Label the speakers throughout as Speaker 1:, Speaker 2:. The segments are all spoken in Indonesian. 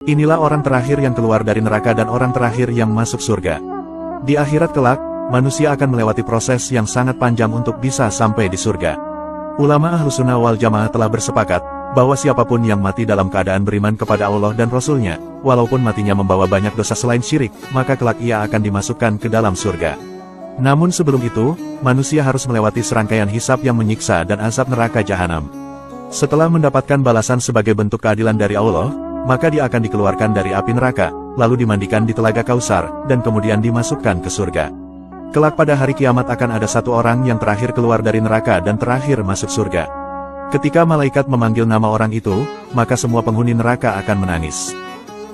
Speaker 1: Inilah orang terakhir yang keluar dari neraka dan orang terakhir yang masuk surga. Di akhirat kelak, manusia akan melewati proses yang sangat panjang untuk bisa sampai di surga. Ulama Ahlussunnah wal Jamaah telah bersepakat bahwa siapapun yang mati dalam keadaan beriman kepada Allah dan Rasul-Nya, walaupun matinya membawa banyak dosa selain syirik, maka kelak ia akan dimasukkan ke dalam surga. Namun sebelum itu, manusia harus melewati serangkaian hisab yang menyiksa dan azab neraka jahanam. Setelah mendapatkan balasan sebagai bentuk keadilan dari Allah, maka dia akan dikeluarkan dari api neraka, lalu dimandikan di telaga Kausar, dan kemudian dimasukkan ke surga. Kelak pada hari kiamat akan ada satu orang yang terakhir keluar dari neraka dan terakhir masuk surga. Ketika malaikat memanggil nama orang itu, maka semua penghuni neraka akan menangis.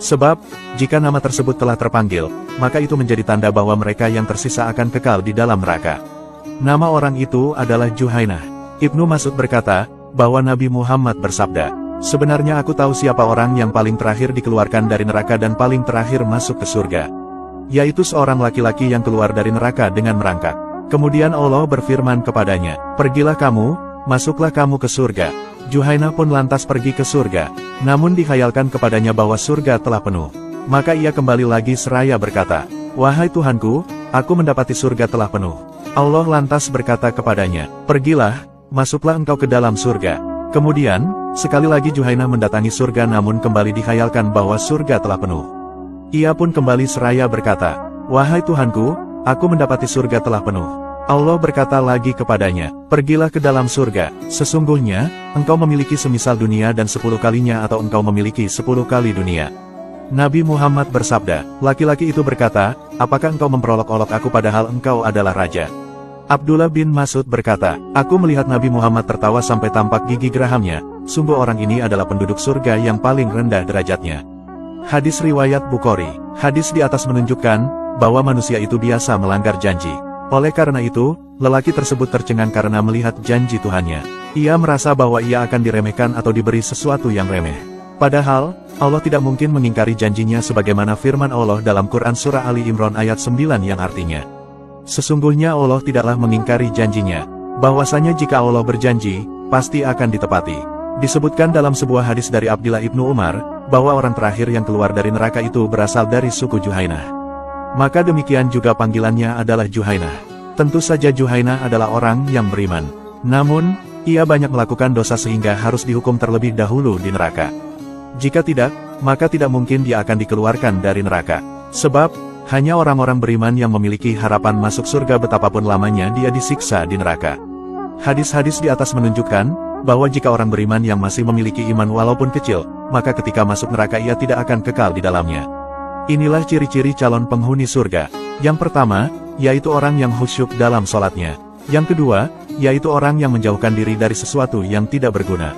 Speaker 1: Sebab, jika nama tersebut telah terpanggil, maka itu menjadi tanda bahwa mereka yang tersisa akan kekal di dalam neraka. Nama orang itu adalah Juhainah. Ibnu Mas'ud berkata, bahwa Nabi Muhammad bersabda, "Sebenarnya aku tahu siapa orang yang paling terakhir dikeluarkan dari neraka dan paling terakhir masuk ke surga. Yaitu seorang laki-laki yang keluar dari neraka dengan merangkak. Kemudian Allah berfirman kepadanya, 'Pergilah kamu, masuklah kamu ke surga.' Juhainah pun lantas pergi ke surga. Namun dihayalkan kepadanya bahwa surga telah penuh. Maka ia kembali lagi seraya berkata, 'Wahai Tuhanku, aku mendapati surga telah penuh.' Allah lantas berkata kepadanya, 'Pergilah, masuklah engkau ke dalam surga.' Kemudian, sekali lagi Juhainah mendatangi surga namun kembali dihayalkan bahwa surga telah penuh. Ia pun kembali seraya berkata, 'Wahai Tuhanku, aku mendapati surga telah penuh.' Allah berkata lagi kepadanya, 'Pergilah ke dalam surga, sesungguhnya, engkau memiliki semisal dunia dan 10 kalinya atau engkau memiliki 10 kali dunia.' Nabi Muhammad bersabda, laki-laki itu berkata, 'Apakah engkau memperolok-olok aku padahal engkau adalah raja?' Abdullah bin Mas'ud berkata, 'Aku melihat Nabi Muhammad tertawa sampai tampak gigi gerahamnya, sungguh orang ini adalah penduduk surga yang paling rendah derajatnya.'" Hadis riwayat Bukhari. Hadis di atas menunjukkan bahwa manusia itu biasa melanggar janji. Oleh karena itu, lelaki tersebut tercengang karena melihat janji Tuhannya. Ia merasa bahwa ia akan diremehkan atau diberi sesuatu yang remeh. Padahal, Allah tidak mungkin mengingkari janjinya sebagaimana firman Allah dalam Quran Surah Ali Imran ayat 9 yang artinya, "Sesungguhnya Allah tidaklah mengingkari janjinya, bahwasanya jika Allah berjanji, pasti akan ditepati." Disebutkan dalam sebuah hadis dari Abdullah ibnu Umar, bahwa orang terakhir yang keluar dari neraka itu berasal dari suku Juhainah. Maka demikian juga panggilannya adalah Juhainah. Tentu saja Juhainah adalah orang yang beriman. Namun, ia banyak melakukan dosa sehingga harus dihukum terlebih dahulu di neraka. Jika tidak, maka tidak mungkin dia akan dikeluarkan dari neraka. Sebab, hanya orang-orang beriman yang memiliki harapan masuk surga betapapun lamanya dia disiksa di neraka. Hadis-hadis di atas menunjukkan, bahwa jika orang beriman yang masih memiliki iman walaupun kecil, maka ketika masuk neraka ia tidak akan kekal di dalamnya. Inilah ciri-ciri calon penghuni surga. Yang pertama, yaitu orang yang khusyuk dalam sholatnya. Yang kedua, yaitu orang yang menjauhkan diri dari sesuatu yang tidak berguna.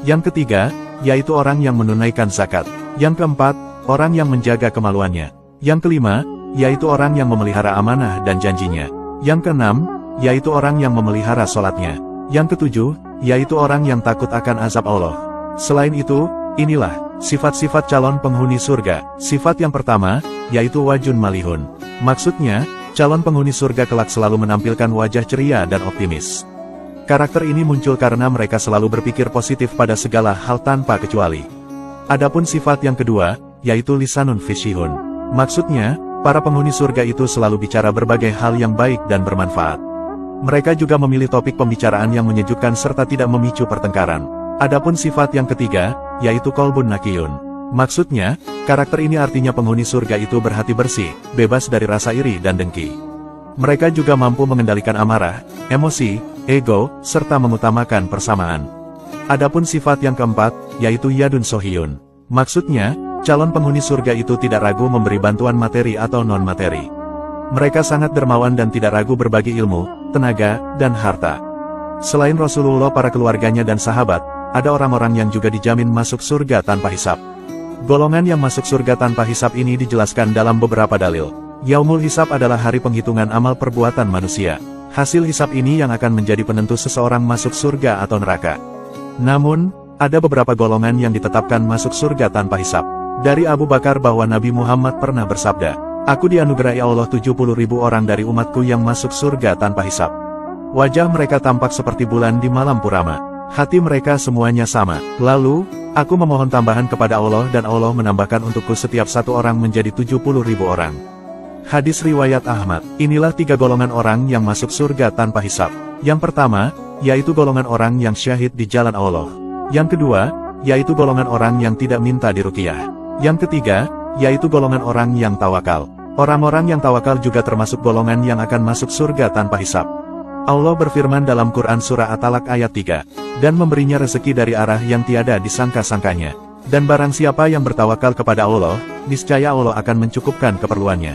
Speaker 1: Yang ketiga, yaitu orang yang menunaikan zakat. Yang keempat, orang yang menjaga kemaluannya. Yang kelima, yaitu orang yang memelihara amanah dan janjinya. Yang keenam, yaitu orang yang memelihara sholatnya. Yang ketujuh, yaitu orang yang takut akan azab Allah. Selain itu, inilah sifat-sifat calon penghuni surga. Sifat yang pertama, yaitu wajun malihun. Maksudnya, calon penghuni surga kelak selalu menampilkan wajah ceria dan optimis. Karakter ini muncul karena mereka selalu berpikir positif pada segala hal tanpa kecuali. Adapun sifat yang kedua, yaitu lisanun fisyihun. Maksudnya, para penghuni surga itu selalu bicara berbagai hal yang baik dan bermanfaat. Mereka juga memilih topik pembicaraan yang menyejukkan serta tidak memicu pertengkaran. Adapun sifat yang ketiga, yaitu kolbun nakiyun. Maksudnya, karakter ini artinya penghuni surga itu berhati bersih, bebas dari rasa iri dan dengki. Mereka juga mampu mengendalikan amarah, emosi, ego, serta mengutamakan persamaan. Adapun sifat yang keempat, yaitu yadun sohiyun. Maksudnya, calon penghuni surga itu tidak ragu memberi bantuan materi atau non-materi. Mereka sangat dermawan dan tidak ragu berbagi ilmu, tenaga, dan harta. Selain Rasulullah, para keluarganya dan sahabat, ada orang-orang yang juga dijamin masuk surga tanpa hisab. Golongan yang masuk surga tanpa hisab ini dijelaskan dalam beberapa dalil. Yaumul Hisab adalah hari penghitungan amal perbuatan manusia. Hasil hisab ini yang akan menjadi penentu seseorang masuk surga atau neraka. Namun, ada beberapa golongan yang ditetapkan masuk surga tanpa hisab. Dari Abu Bakar bahwa Nabi Muhammad pernah bersabda, "Aku dianugerahi Allah 70.000 orang dari umatku yang masuk surga tanpa hisab. Wajah mereka tampak seperti bulan di malam purnama. Hati mereka semuanya sama. Lalu, Aku memohon tambahan kepada Allah dan Allah menambahkan untukku setiap satu orang menjadi 70.000 orang. Hadis riwayat Ahmad. Inilah 3 golongan orang yang masuk surga tanpa hisab. Yang pertama, yaitu golongan orang yang syahid di jalan Allah. Yang kedua, yaitu golongan orang yang tidak minta diruqyah. Yang ketiga, yaitu golongan orang yang tawakal. Orang-orang yang tawakal juga termasuk golongan yang akan masuk surga tanpa hisab. Allah berfirman dalam Quran Surah At-Talaq ayat 3, dan memberinya rezeki dari arah yang tiada disangka-sangkanya. Dan barang siapa yang bertawakal kepada Allah, niscaya Allah akan mencukupkan keperluannya.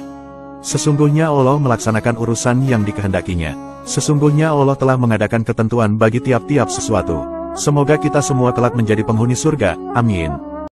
Speaker 1: Sesungguhnya Allah melaksanakan urusan yang dikehendakinya. Sesungguhnya Allah telah mengadakan ketentuan bagi tiap-tiap sesuatu. Semoga kita semua kelak menjadi penghuni surga. Amin.